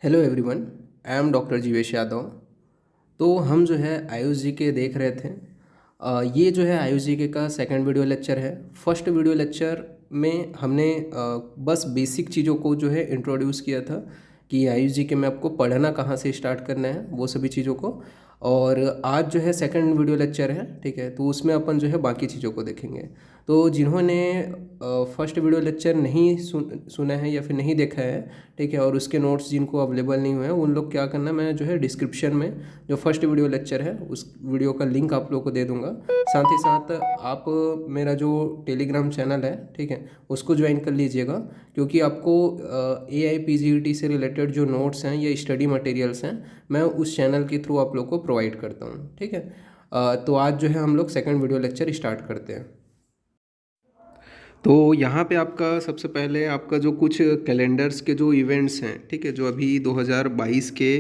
Hello everyone, I am doctor Jeevesh Yadav. तो हम जो है आयुष जी के देख रहे थे। ये जो है आयुष जी के का सेकंड वीडियो लेक्चर है। फर्स्ट वीडियो लेक्चर में हमने बस बेसिक चीज़ों को जो है इंट्रोड्यूस किया था कि आयुष जी के में आपको पढ़ना कहाँ से स्टार्ट करना है, वो सभी चीज़ों को। और आज जो है सेकंड वीडियो लेक्चर है, ठीक है, तो उसमें अपन जो है बाकी चीज़ों को देखेंगे। तो जिन्होंने फर्स्ट वीडियो लेक्चर नहीं सुना है या फिर नहीं देखा है, ठीक है, और उसके नोट्स जिनको अवेलेबल नहीं हुए हैं, उन लोग क्या करना, मैं जो है डिस्क्रिप्शन में जो फर्स्ट वीडियो लेक्चर है उस वीडियो का लिंक आप लोगों को दे दूंगा। साथ ही साथ आप मेरा जो टेलीग्राम चैनल है, ठीक है, उसको ज्वाइन कर लीजिएगा, क्योंकि आपको AIPGET से रिलेटेड जो नोट्स हैं या स्टडी मटेरियल्स हैं, मैं उस चैनल के थ्रू आप लोग को प्रोवाइड करता हूँ, ठीक है। तो आज जो है हम लोग सेकंड वीडियो लेक्चर स्टार्ट करते हैं। तो यहाँ पे आपका सबसे पहले आपका जो कुछ कैलेंडर्स के जो इवेंट्स हैं, ठीक है, जो अभी 2022 के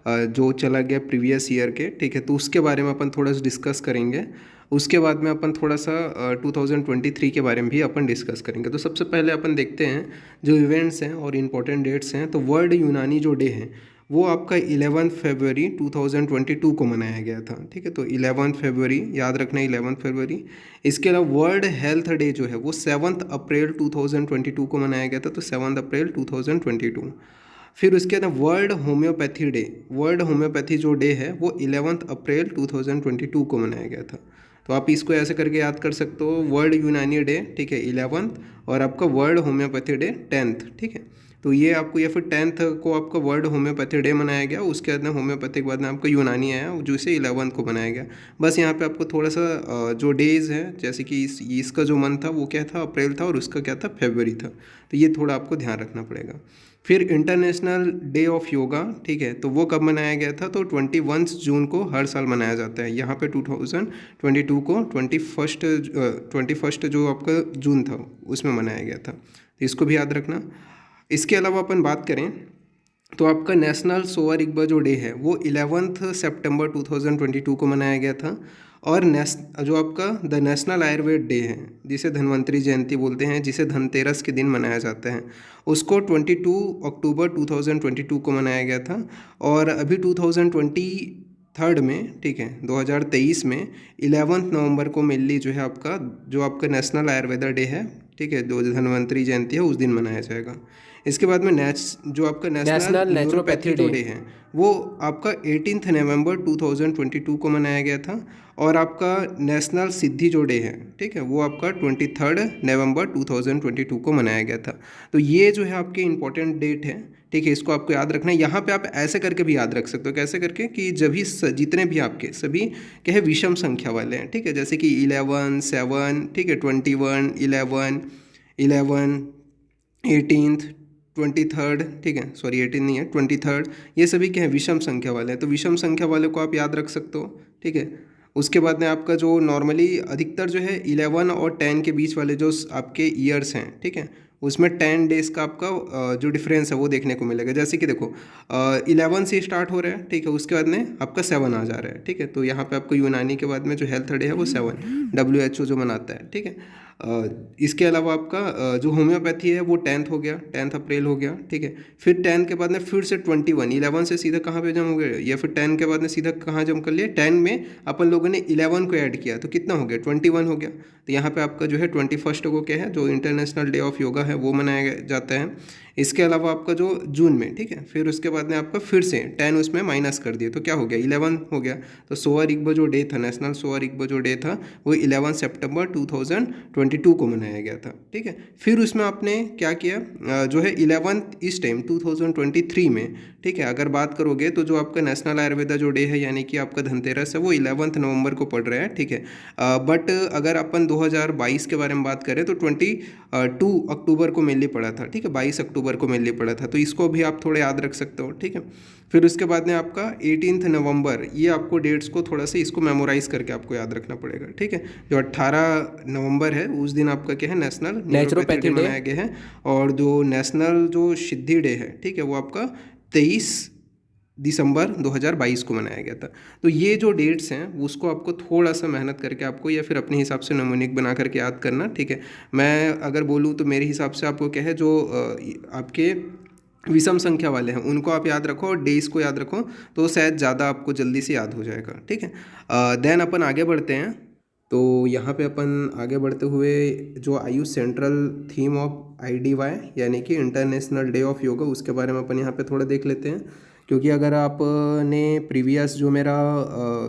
जो चला गया प्रीवियस ईयर के, ठीक है, तो उसके बारे में अपन थोड़ा सा डिस्कस करेंगे। उसके बाद में अपन थोड़ा सा 2023 के बारे में भी अपन डिस्कस करेंगे। तो सबसे पहले अपन देखते हैं जो इवेंट्स हैं और इम्पोर्टेंट डेट्स हैं। तो वर्ल्ड यूनानी जो डे है वो आपका 11 फरवरी 2022 को मनाया गया था, ठीक है। तो 11 फरवरी याद रखना, 11 फरवरी। इसके अलावा वर्ल्ड हेल्थ डे जो है वो 7 अप्रैल 2022 को मनाया गया था, तो 7 अप्रैल 2022। फिर उसके बाद world homeopathy day, world homeopathy जो डे है वो 11 अप्रैल 2022 को मनाया गया था। तो आप इसको ऐसे करके याद कर सकते हो, वर्ल्ड यूनानी डे, ठीक है, 11th, और आपका वर्ल्ड होम्योपैथी डे 10th, ठीक है। तो ये आपको, या फिर 10th को आपका वर्ल्ड होम्योपैथी डे मनाया गया। उसके बाद में होम्योपैथी के बाद में आपका यूनानी आया, जो इसे 11th को मनाया गया। बस यहाँ पे आपको थोड़ा सा जो डेज़ है, जैसे कि इसका जो मंथ था वो क्या था, अप्रैल था, और उसका क्या था, फरवरी था। तो ये थोड़ा आपको ध्यान रखना पड़ेगा। फिर इंटरनेशनल डे ऑफ योगा, ठीक है, तो वो कब मनाया गया था, तो 21 जून को हर साल मनाया जाता है। यहाँ पे 2022 को 21 जो आपका जून था उसमें मनाया गया था, तो इसको भी याद रखना। इसके अलावा अपन बात करें तो आपका नेशनल सोअर इकबा जो डे है वो 11 सितंबर 2022 को मनाया गया था। और जो आपका द नेशनल आयुर्वेद डे है, जिसे धन्वंतरी जयंती बोलते हैं, जिसे धनतेरस के दिन मनाया जाता है, उसको 22 अक्टूबर 2022 को मनाया गया था। और अभी 2023 में, ठीक है, 2023 में 11 नवंबर को मेनली जो है आपका नेशनल आयुर्वेदा डे है, ठीक है, जो धन्वंतरी जयंती है उस दिन मनाया जाएगा। इसके बाद में जो आपका नेशनल नेशनल न्यूरोपैथी नेचुरोपैथी जो डे। डे है वो आपका 18 नवंबर 2022 को मनाया गया था। और आपका नेशनल सिद्धि जो डे है, ठीक है, वो आपका 23 नवंबर 2022 को मनाया गया था। तो ये जो है आपके इंपॉर्टेंट डेट है, ठीक है, इसको आपको याद रखना है। यहाँ पे आप ऐसे करके भी याद रख सकते हो, कैसे करके कि जब भी जितने भी आपके सभी क्या है विषम संख्या वाले हैं, ठीक है, जैसे कि 11, 7, ठीक है, 21, 11, 18th, 23rd, ठीक है, सॉरी 18 नहीं है, 23rd, ये सभी क्या है विषम संख्या वाले हैं। तो विषम संख्या वाले को आप याद रख सकते हो, ठीक है। उसके बाद में आपका जो नॉर्मली अधिकतर जो है 11 और 10 के बीच वाले जो आपके ईयर्स हैं, ठीक है, उसमें 10 डेज़ का आपका जो डिफरेंस है वो देखने को मिलेगा। जैसे कि देखो 11 से स्टार्ट हो रहा है, ठीक है, उसके बाद में आपका 7 आ जा रहा है, ठीक है। तो यहाँ पे आपको यूनानी के बाद में जो हेल्थ डे है वो 7 WHO जो मनाता है, ठीक है। इसके अलावा आपका जो होम्योपैथी है वो 10th हो गया, 10th अप्रैल हो गया, ठीक है। फिर 10 के बाद में फिर से 21, 11 से सीधा कहाँ पे जम हो गया, या फिर 10 के बाद में सीधा कहाँ जम कर लिया, 10 में अपन लोगों ने 11 को ऐड किया तो कितना हो गया, 21 हो गया। तो यहाँ पे आपका जो है 21 को क्या है, जो इंटरनेशनल डे ऑफ योगा है वो मनाया जाता है। इसके अलावा आपका जो जून में, ठीक है, फिर उसके बाद में आपका फिर से 10 उसमें माइनस कर दिए तो क्या हो गया, 11 हो गया। तो सोअर इकबा जो डे था, नेशनल सोअर इकबा जो डे था वो 11 सितंबर 2022 को मनाया गया था, ठीक है। फिर उसमें आपने क्या किया, जो है 11th इस टाइम 2023 में, ठीक है, अगर बात करोगे तो जो आपका नेशनल आयुर्वेदा जो डे है यानी कि आपका धनतेरस है वो 11 नवंबर को पड़ रहा है, ठीक है। बट अगर अपन 2022 के बारे में बात करें तो 22 अक्टूबर को मेनली पड़ा था, ठीक है, 22 अक्टूबर को मेनली पड़ा था। तो इसको भी आप थोड़ा याद रख सकते हो, ठीक है। फिर उसके बाद में आपका 18 नवंबर, ये आपको डेट्स को थोड़ा सा इसको मेमोराइज करके आपको याद रखना पड़ेगा, ठीक है। जो 18 नवंबर है उस दिन आपका क्या है, नेशनल न्यूरोपैथी डे मनाया गया है। और जो नेशनल जो सिद्धि डे है, ठीक है, वो आपका 23 दिसंबर 2022 को मनाया गया था। तो ये जो डेट्स हैं उसको आपको थोड़ा सा मेहनत करके आपको या फिर अपने हिसाब से नमूनिक बना करके याद करना, ठीक है। मैं अगर बोलूँ तो मेरे हिसाब से आपको क्या है, जो आपके विषम संख्या वाले हैं उनको आप याद रखो और डेज को याद रखो, तो शायद ज़्यादा आपको जल्दी से याद हो जाएगा, ठीक है। देन अपन आगे बढ़ते हैं। तो यहाँ पे अपन आगे बढ़ते हुए जो Ayush central theme of IDY यानी कि इंटरनेशनल डे ऑफ योगा, उसके बारे में अपन यहाँ पे थोड़ा देख लेते हैं। क्योंकि अगर आपने प्रीवियस जो मेरा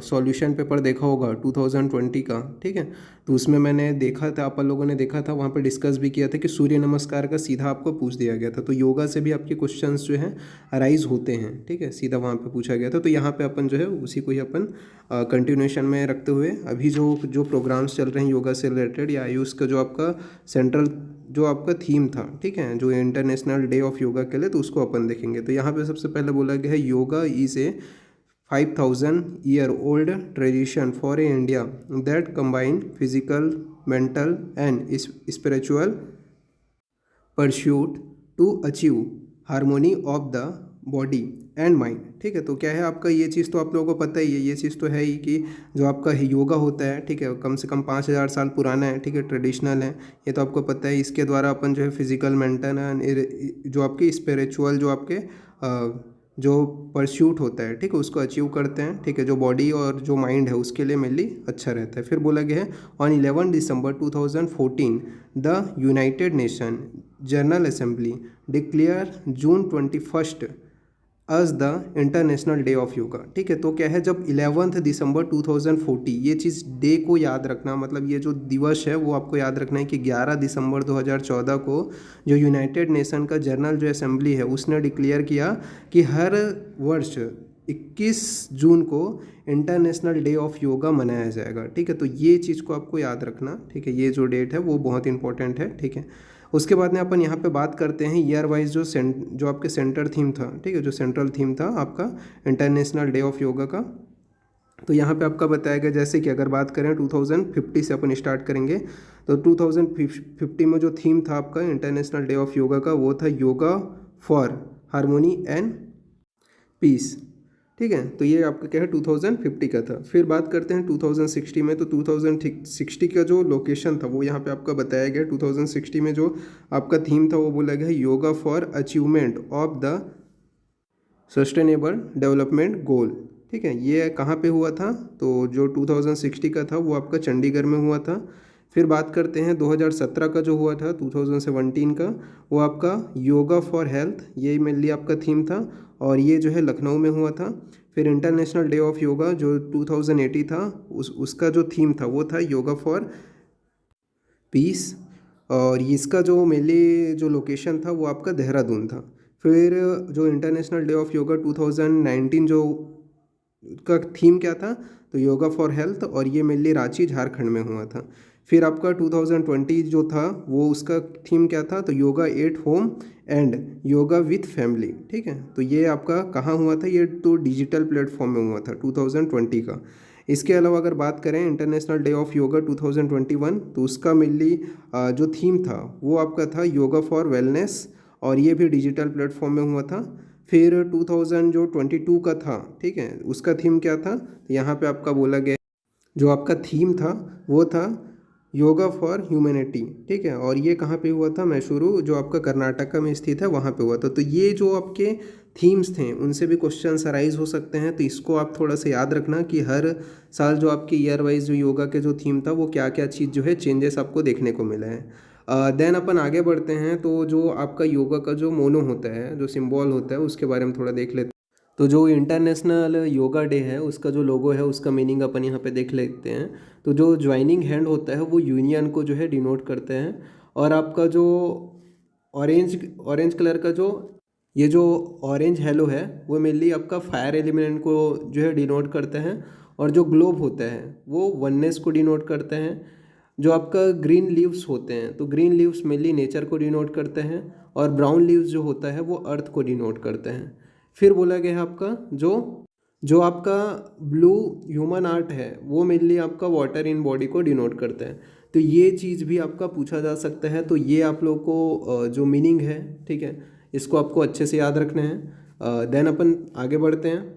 सॉल्यूशन पेपर देखा होगा 2020 का, ठीक है, तो उसमें मैंने देखा था, अपन लोगों ने देखा था, वहाँ पे डिस्कस भी किया था कि सूर्य नमस्कार का सीधा आपको पूछ दिया गया था। तो योगा से भी आपके क्वेश्चंस जो हैं अराइज होते हैं, ठीक है, सीधा वहाँ पे पूछा गया था। तो यहाँ पे अपन जो है उसी को ही अपन कंटिन्यूएशन में रखते हुए अभी जो जो प्रोग्राम्स चल रहे हैं योगा से रिलेटेड या आयुष का जो आपका सेंट्रल जो आपका थीम था, ठीक है, जो इंटरनेशनल डे ऑफ योगा के लिए, तो उसको अपन देखेंगे। तो यहाँ पे सबसे पहले बोला गया है yoga is a 5000-year-old tradition for India that combine physical, mental and spiritual pursuit to achieve harmony of the body and mind, ठीक है। तो क्या है आपका, ये चीज़ तो आप लोगों को पता ही है, ये चीज़ तो है ही कि जो आपका योगा होता है, ठीक है, कम से कम 5000 साल पुराना है, ठीक है, ट्रेडिशनल है, ये तो आपको पता है। इसके द्वारा अपन जो है फिजिकल, मेंटल एंड जो आपके स्पिरिचुअल जो आपके जो परस्यूट होता है, ठीक है, उसको अचीव करते हैं, ठीक है, जो बॉडी और जो माइंड है उसके लिए मेनली अच्छा रहता है। फिर बोला गया है on 11 December 2014 the United Nation General Assembly declare June 21 as the International Day of yoga, ठीक है। तो क्या है, जब 11 दिसंबर 2040, ये चीज़ डे को याद रखना, मतलब ये जो दिवस है वो आपको याद रखना है कि 11 दिसंबर 2014 को जो यूनाइटेड नेशन का जनरल जो असेंबली है उसने डिक्लेयर किया कि हर वर्ष 21 जून को इंटरनेशनल डे ऑफ योगा मनाया जाएगा, ठीक है। तो ये चीज़ को आपको याद रखना, ठीक है, ये जो डेट है वो बहुत इंपॉर्टेंट है, ठीक है। उसके बाद में अपन यहाँ पे बात करते हैं ईयर वाइज जो आपके सेंटर थीम था, ठीक है, जो सेंट्रल थीम था आपका इंटरनेशनल डे ऑफ योगा का। तो यहाँ पे आपका बताया गया, जैसे कि अगर बात करें 2050 से अपन स्टार्ट करेंगे, तो 2050 में जो थीम था आपका इंटरनेशनल डे ऑफ योगा का वो था yoga for harmony and peace, ठीक है। तो ये आपका क्या है 2050 का था। फिर बात करते हैं 2060 में। तो 2060 का जो लोकेशन था वो यहाँ पे आपका बताया गया। 2060 में जो आपका थीम था वो बोला गया yoga for achievement of the sustainable development goal, ठीक है। ये कहाँ पे हुआ था, तो जो 2060 का था वो आपका चंडीगढ़ में हुआ था। फिर बात करते हैं 2017 का जो हुआ था 2017 का, वो आपका योगा फॉर हेल्थ, ये मेनली आपका थीम था और ये जो है लखनऊ में हुआ था। फिर इंटरनेशनल डे ऑफ योगा जो 2080 था उसका जो थीम था वो था योगा फॉर पीस और इसका जो मेनली जो लोकेशन था वो आपका देहरादून था। फिर जो इंटरनेशनल डे ऑफ योगा 2019 जो का थीम क्या था, तो योगा फॉर हेल्थ और ये मेनली रांची झारखंड में हुआ था। फिर आपका 2020 जो था वो उसका थीम क्या था, तो yoga at home and yoga with family, ठीक है। तो ये आपका कहाँ हुआ था, ये तो डिजिटल प्लेटफॉर्म में हुआ था 2020 का। इसके अलावा अगर बात करें इंटरनेशनल डे ऑफ योगा 2021, तो उसका मेनली जो थीम था वो आपका था योगा फॉर वेलनेस और ये भी डिजिटल प्लेटफॉर्म में हुआ था। फिर 2022 का था, ठीक है, उसका थीम क्या था, तो यहाँ पे आपका बोला गया जो आपका थीम था वो था योगा फॉर ह्यूमैनिटी, ठीक है, और ये कहाँ पे हुआ था, मैसूरू जो आपका कर्नाटका में स्थित है वहाँ पे हुआ था। तो ये जो आपके थीम्स थे उनसे भी क्वेश्चन अराइज हो सकते हैं, तो इसको आप थोड़ा सा याद रखना कि हर साल जो आपके ईयर वाइज जो योगा के जो थीम था वो क्या क्या चीज़ जो है चेंजेस आपको देखने को मिला है। देन अपन आगे बढ़ते हैं। तो जो आपका योगा का जो मोनो होता है, जो सिंबल होता है, उसके बारे में थोड़ा देख लेते हैं। तो जो इंटरनेशनल योगा डे है उसका जो लोगो है उसका मीनिंग अपन यहाँ पे देख लेते हैं। तो जो ज्वाइनिंग हैंड होता है वो यूनियन को जो है डिनोट करते हैं और आपका जो ऑरेंज ऑरेंज कलर का जो ये जो ऑरेंज हेलो है वो मेनली आपका फायर एलिमेंट को जो है डिनोट करते हैं और जो ग्लोब होता है वो वननेस को डिनोट करते हैं। जो आपका ग्रीन लीव्स होते हैं तो ग्रीन लीव्स मेनली नेचर को डिनोट करते हैं और ब्राउन लीव्स जो होता है वो अर्थ को डिनोट करते हैं। फिर बोला गया है आपका जो जो आपका ब्लू ह्यूमन आर्ट है वो मेनली आपका वाटर इन बॉडी को डिनोट करता है। तो ये चीज़ भी आपका पूछा जा सकता है, तो ये आप लोग को जो मीनिंग है, ठीक है, इसको आपको अच्छे से याद रखना है। देन अपन आगे बढ़ते हैं।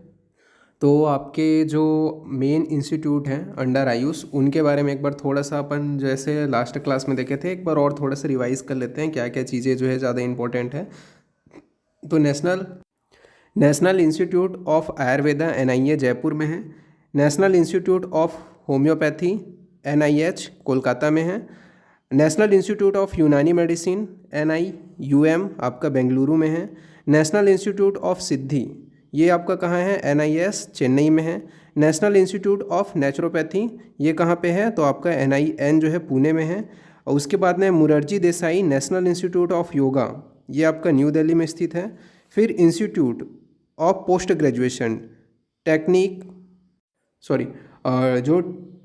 तो आपके जो मेन इंस्टीट्यूट हैं अंडर आयुष उनके बारे में एक बार थोड़ा सा अपन जैसे लास्ट क्लास में देखे थे एक बार और थोड़ा सा रिवाइज कर लेते हैं क्या क्या चीज़ें जो है ज़्यादा इंपॉर्टेंट है। तो national Institute of Ayurveda NIA Jaipur में है, national Institute of homeopathy NIH Kolkata में है, नेशनल इंस्टीट्यूट ऑफ यूनानी मेडिसिन NIUM आपका बेंगलुरु में है, नेशनल इंस्टीट्यूट ऑफ सिद्धि ये आपका कहाँ है NIS चेन्नई में है, नेशनल इंस्टीट्यूट ऑफ नेचुरोपैथी ये कहाँ पे है तो आपका NIN जो है पुणे में है। और उसके बाद में Morarji Desai National Institute of Yoga ये आपका न्यू दिल्ली में स्थित है। फिर Institute of Post Graduation Technique जो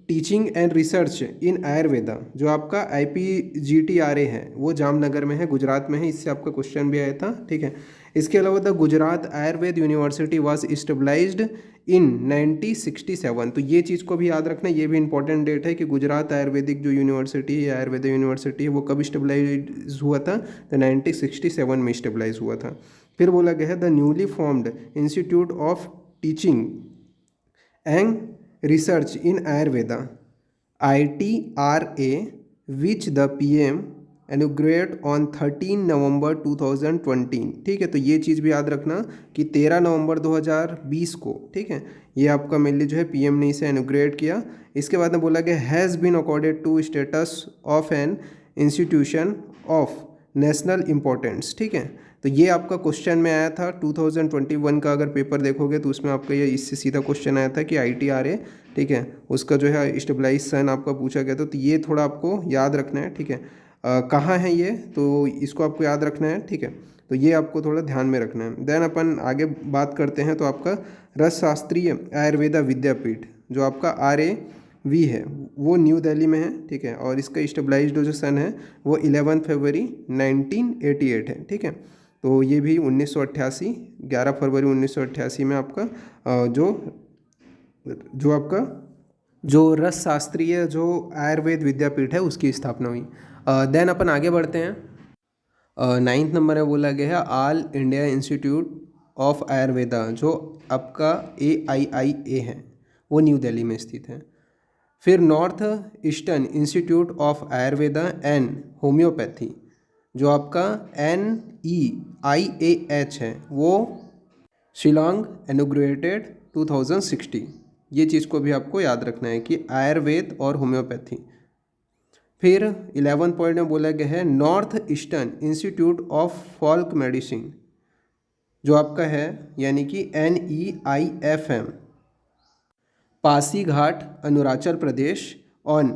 Teaching and Research in Ayurveda जो आपका IPGTRA है वो जामनगर में है, गुजरात में है, इससे आपका क्वेश्चन भी आया था, ठीक है। इसके अलावा the Gujarat Ayurved University was established in 1967, तो ये चीज़ को भी याद रखना, ये भी इंपॉर्टेंट डेट है कि गुजरात आयुर्वेदिक जो यूनिवर्सिटी है आयुर्वेद यूनिवर्सिटी है वो कब इस्टेब्लाइज हुआ था तो 1967 में इस्टेब्लाइज हुआ था। फिर बोला गया है the newly formed institute of teaching and Research in Ayurveda ITRA which the PM inaugurate on 13 नवंबर 2020, ठीक है। तो ये चीज़ भी याद रखना कि 13 नवंबर 2020 को, ठीक है, ये आपका मेनली जो है PM ने इसे इनॉग्रेट किया। इसके बाद में बोला गया has been accorded to status of an institution of national importance, ठीक है। तो ये आपका क्वेश्चन में आया था 2021 का, अगर पेपर देखोगे तो उसमें आपका ये इससे सीधा क्वेश्चन आया था कि ITRA, ठीक है, उसका जो है स्टेबलाइजेशन आपका पूछा गया था। तो ये थोड़ा आपको याद रखना है, ठीक है। कहाँ है ये तो इसको आपको याद रखना है, ठीक है। तो ये आपको थोड़ा ध्यान में रखना है। देन अपन आगे बात करते हैं तो आपका रसशास्त्रीय आयुर्वेदा विद्यापीठ जो आपका RAV है वो न्यू दिल्ली में है, ठीक है। और इसका स्टेबलाइज्ड जो सन है वो 11 फरवरी 1988 है, ठीक है। तो ये भी 1988 11 फरवरी 1988 में आपका जो रसशास्त्रीय जो आयुर्वेद विद्यापीठ है उसकी स्थापना हुई। देन अपन आगे बढ़ते हैं। 9th नंबर में बोला गया है all India institute of Ayurveda जो आपका AIIA है वो न्यू दिल्ली में स्थित है। फिर North Eastern Institute of Ayurveda and homeopathy जो आपका NEIAH है वो शिलोंग इनॉग्रेटेड 2060। ये चीज़ को भी आपको याद रखना है कि आयुर्वेद और होम्योपैथी। फिर 11 पॉइंट में बोला गया है north Eastern Institute of Folk medicine जो आपका है यानी कि NEIFM पासीघाट अरुणाचल प्रदेश ऑन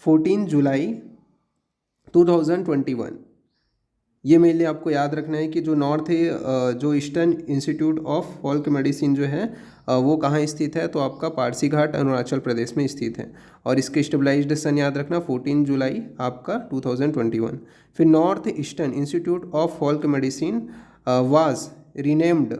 14 जुलाई 2021। ये मेनली आपको याद रखना है कि जो नॉर्थ जो eastern Institute of Folk medicine जो है वो कहाँ स्थित है तो आपका पासीघाट अरुणाचल प्रदेश में स्थित है। और इसके स्टेबलाइज्ड सन याद रखना 14 जुलाई आपका 2021। फिर North Eastern Institute of Folk Medicine was renamed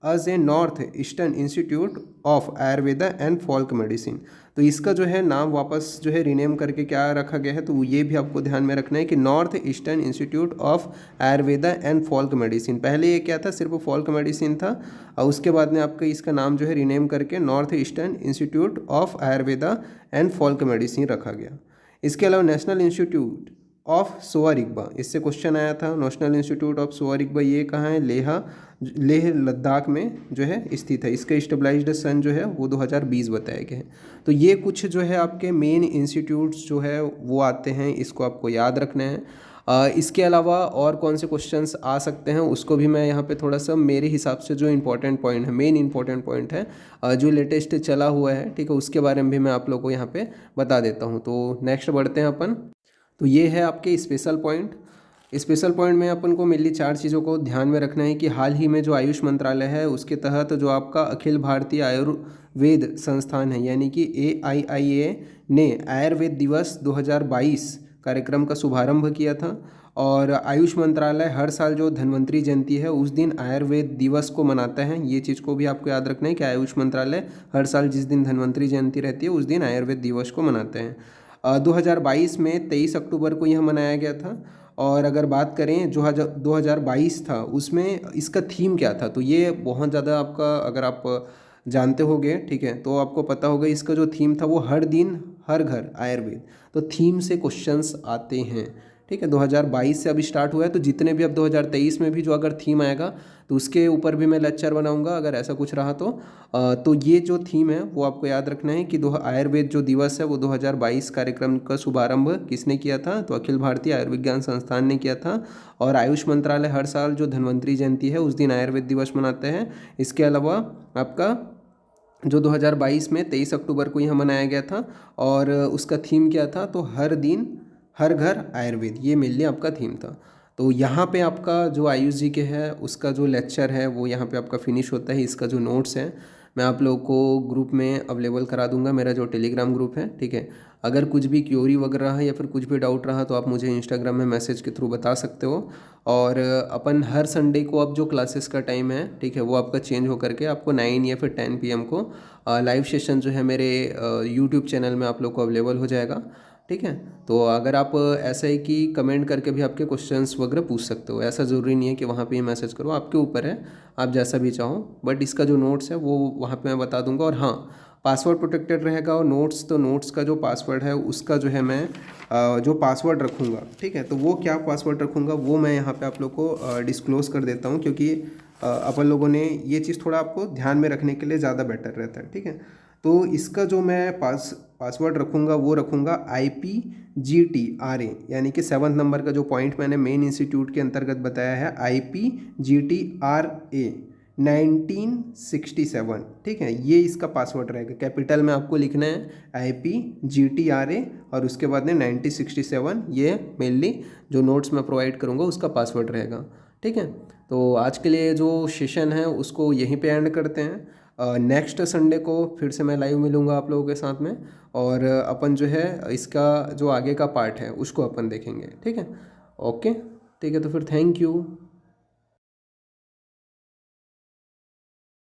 as a North Eastern Institute of Ayurveda and Folk Medicine. तो इसका जो है नाम वापस जो है रीनेम करके क्या रखा गया है तो ये भी आपको ध्यान में रखना है कि north Eastern Institute of Ayurveda and Folk medicine. पहले ये क्या था सिर्फ फोल्क मेडिसिन था और उसके बाद में आपका इसका नाम जो है रीनेम करके north Eastern Institute of Ayurveda and Folk medicine रखा गया। इसके अलावा नेशनल इंस्टीट्यूट ऑफ सोआ रिग्पा, इससे क्वेश्चन आया था नेशनल इंस्टीट्यूट ऑफ सोआ रिग्पा ये कहाँ है लेह लद्दाख में जो है स्थित है। इसका स्टेबलाइज्ड सन जो है वो 2020 बताया गया है। तो ये कुछ जो है आपके मेन इंस्टीट्यूट्स जो है वो आते हैं, इसको आपको याद रखना है। इसके अलावा और कौन से क्वेश्चंस आ सकते हैं उसको भी मैं यहाँ पे थोड़ा सा मेरे हिसाब से जो इम्पोर्टेंट पॉइंट है मेन इंपॉर्टेंट पॉइंट है जो लेटेस्ट चला हुआ है, ठीक है, उसके बारे में भी मैं आप लोगों को यहाँ पे बता देता हूँ। तो नेक्स्ट बढ़ते हैं अपन। तो ये है आपके स्पेशल पॉइंट। स्पेशल पॉइंट में अपन को मेनली 4 चीज़ों को ध्यान में रखना है कि हाल ही में जो आयुष मंत्रालय है उसके तहत जो आपका अखिल भारतीय आयुर्वेद संस्थान है यानी कि AIIA ने आयुर्वेद दिवस 2022 कार्यक्रम का शुभारंभ किया था। और आयुष मंत्रालय हर साल जो धन्वंतरी जयंती है उस दिन आयुर्वेद दिवस को मनाता है। ये चीज़ को भी आपको याद रखना है कि आयुष मंत्रालय हर साल जिस दिन धन्वंतरी जयंती रहती है उस दिन आयुर्वेद दिवस को मनाते हैं। 2022 में 23 अक्टूबर को यह मनाया गया था। और अगर बात करें जो 2022 था उसमें इसका थीम क्या था तो ये बहुत ज़्यादा आपका अगर आप जानते होगे, ठीक है, तो आपको पता होगा इसका जो थीम था वो हर दिन हर घर आयुर्वेद। तो थीम से क्वेश्चंस आते हैं, ठीक है। 2022 से अभी स्टार्ट हुआ है, तो जितने भी अब 2023 में भी जो अगर थीम आएगा तो उसके ऊपर भी मैं लेक्चर बनाऊंगा अगर ऐसा कुछ रहा तो। तो ये जो थीम है वो आपको याद रखना है कि आयुर्वेद जो दिवस है वो 2022 कार्यक्रम का शुभारंभ किसने किया था, तो अखिल भारतीय आयुर्विज्ञान संस्थान ने किया था। और आयुष मंत्रालय हर साल जो धन्वंतरी जयंती है उस दिन आयुर्वेद दिवस मनाते हैं। इसके अलावा आपका जो 2022 में 23 अक्टूबर को यहाँ मनाया गया था, और उसका थीम क्या था, तो हर दिन हर घर आयुर्वेद, ये मेनली आपका थीम था। तो यहाँ पे आपका जो आयुष जी के है उसका जो लेक्चर है वो यहाँ पे आपका फिनिश होता है। इसका जो नोट्स है मैं आप लोगों को ग्रुप में अवेलेबल करा दूंगा, मेरा जो टेलीग्राम ग्रुप है, ठीक है। अगर कुछ भी क्यूरी वगैरह है या फिर कुछ भी डाउट रहा तो आप मुझे इंस्टाग्राम में मैसेज के थ्रू बता सकते हो। और अपन हर संडे को अब जो क्लासेस का टाइम है, ठीक है, वो आपका चेंज हो करके आपको 9 या फिर 10 PM को लाइव सेशन जो है मेरे यूट्यूब चैनल में आप लोग को अवेलेबल हो जाएगा, ठीक है। तो अगर आप ऐसा है कि कमेंट करके भी आपके क्वेश्चंस वगैरह पूछ सकते हो, ऐसा ज़रूरी नहीं है कि वहाँ पे ही मैसेज करो, आपके ऊपर है, आप जैसा भी चाहो। बट इसका जो नोट्स है वो वहाँ पे मैं बता दूंगा। और हाँ, पासवर्ड प्रोटेक्टेड रहेगा। और नोट्स, तो नोट्स का जो पासवर्ड है उसका जो है मैं जो पासवर्ड रखूँगा, ठीक है, तो वो क्या पासवर्ड रखूँगा वो मैं यहाँ पे आप लोग को डिस्क्लोज़ कर देता हूँ, क्योंकि अपन लोगों ने ये चीज़ थोड़ा आपको ध्यान में रखने के लिए ज़्यादा बेटर रहता है, ठीक है। तो इसका जो मैं पासवर्ड रखूँगा वो रखूँगा IPGTRA, यानी कि 7 नंबर का जो पॉइंट मैंने मेन इंस्टीट्यूट के अंतर्गत बताया है, IPGTRA 1967, ठीक है, ये इसका पासवर्ड रहेगा। कैपिटल में आपको लिखना है IPGTRA और उसके बाद में 1967, ये मेनली जो नोट्स मैं प्रोवाइड करूँगा उसका पासवर्ड रहेगा, ठीक है। तो आज के लिए जो सेशन है उसको यहीं पे एंड करते हैं। नेक्स्ट संडे को फिर से मैं लाइव मिलूँगा आप लोगों के साथ में, और अपन जो है इसका जो आगे का पार्ट है उसको अपन देखेंगे, ठीक है। ओके, ठीक है, तो फिर थैंक यू।